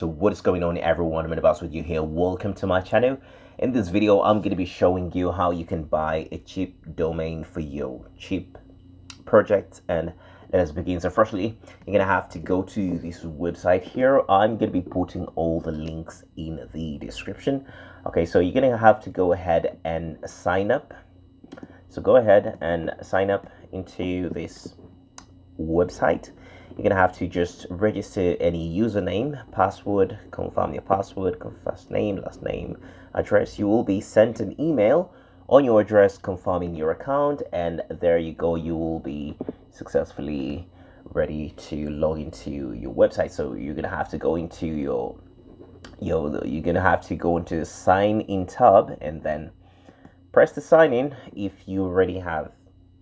So what is going on, everyone? I'm about with you here. Welcome to my channel. In this video, I'm going to be showing you how you can buy a cheap domain for your cheap project. And let us begin. So firstly, you're going to have to go to this website here. I'm going to be putting all the links in the description. Okay, so you're going to have to go ahead and sign up. So go ahead and sign up into this website. You're gonna have to just register any username, password, confirm your password, first name, last name, address. You will be sent an email on your address confirming your account, and there you go. You will be successfully ready to log into your website. So you're gonna have to go into you're gonna have to go into the sign in tab and then press the sign in if you already have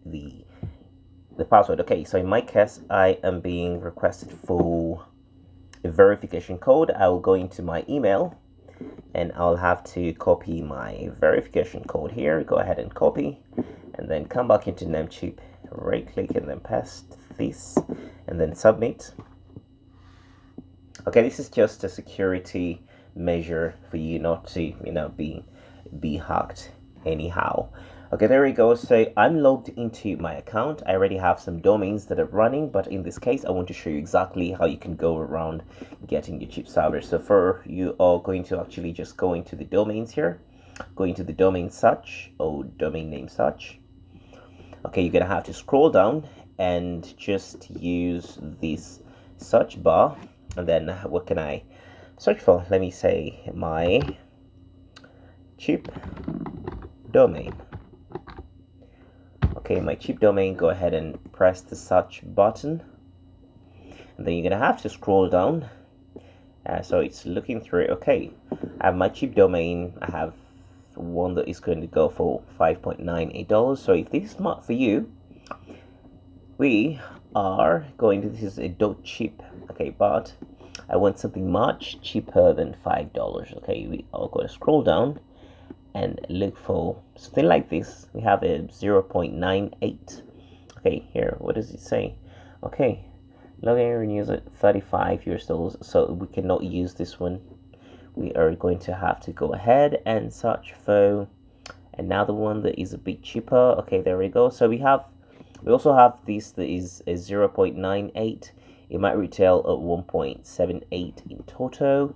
the password. Okay, so in my case, I am being requested for a verification code. I will go into my email and I'll have to copy my verification code here. Go ahead and copy and then come back into Namecheap, right click and then paste this and then submit. Okay, this is just a security measure for you not to, be hacked anyhow. Okay, there we go. So I'm logged into my account. I already have some domains that are running, but in this case, I want to show you exactly how you can go around getting your cheap server. So for you are going to actually just go into the domains here, go into the domain search or domain name search. Okay, you're gonna have to scroll down and just use this search bar. And then what can I search for? Let me say my cheap domain. Okay, my cheap domain, go ahead and press the search button. And then you're gonna have to scroll down. So it's looking through. Okay, I have my cheap domain. I have one that is going to go for $5.98. So if this is not for you, we are going to, this is a .cheap. Okay, but I want something much cheaper than $5. Okay, we are going to scroll down and look for something like this. We have a 0.98. Okay, here, what does it say? Okay, login renews at $35. So we cannot use this one. We are going to have to go ahead and search for another one that is a bit cheaper. Okay, there we go. So we also have this that is a 0.98. It might retail at 1.78 in total.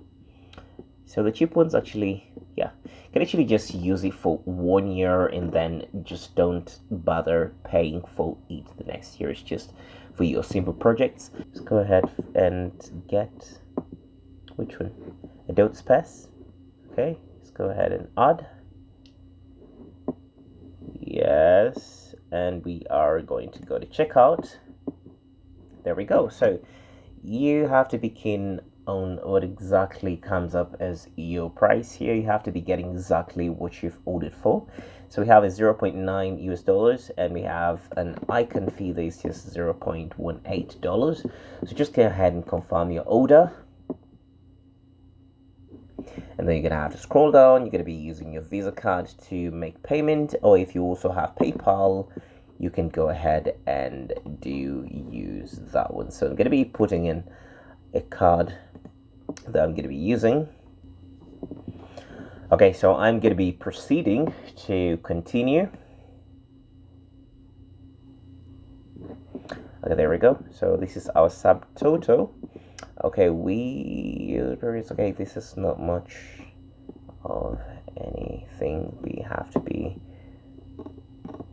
So the cheap ones actually, yeah, you can actually just use it for 1 year and then just don't bother paying for it the next year. It's just for your simple projects. Just go ahead and get, which one? Adult Space. Okay, let's go ahead and add. Yes, and we are going to go to checkout. There we go. So you have to be keen on what exactly comes up as your price here. You have to be getting exactly what you've ordered for. So we have a 0.9 US dollars and we have an icon fee that is just $0.18. So just go ahead and confirm your order. And then you're gonna have to scroll down. You're gonna be using your Visa card to make payment, or if you also have PayPal, you can go ahead and use that one. So I'm gonna be putting in a card that I'm going to be using. Okay, so I'm going to be proceeding to continue. Okay, there we go. So this is our subtotal. Okay, okay, this is not much of anything we have to be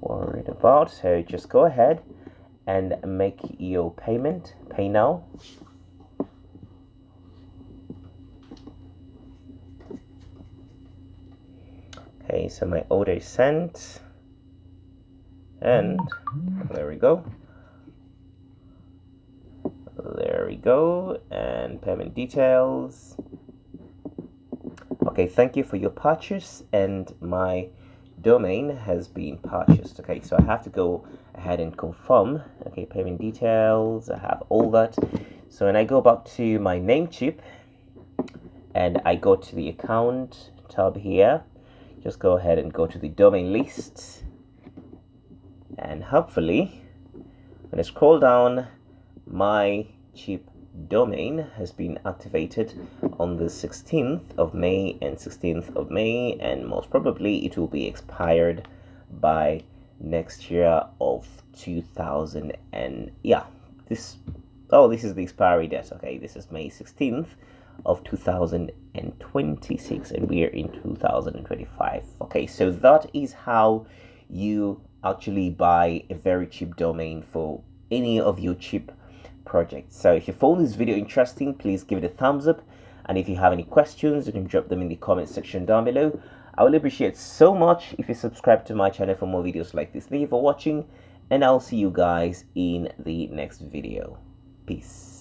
worried about. So just go ahead and make your payment. Pay now. Okay, so my order is sent, and there we go. There we go, and payment details. Okay, thank you for your purchase, and my domain has been purchased. Okay, so I have to go ahead and confirm. Okay, payment details, I have all that. So when I go back to my Namecheap, and I go to the account tab here, just go ahead and go to the domain list, and hopefully when I scroll down, my cheap domain has been activated on the 16th of May and 16th of May, and most probably it will be expired by next year of 2000 and yeah, this is the expiry date. Okay, this is May 16th of 2026 and we're in 2025. Okay, so that is how you actually buy a very cheap domain for any of your cheap projects. So if you found this video interesting, please give it a thumbs up, and if you have any questions, you can drop them in the comment section down below. I will appreciate so much if you subscribe to my channel for more videos like this. Thank you for watching, and I'll see you guys in the next video. Peace.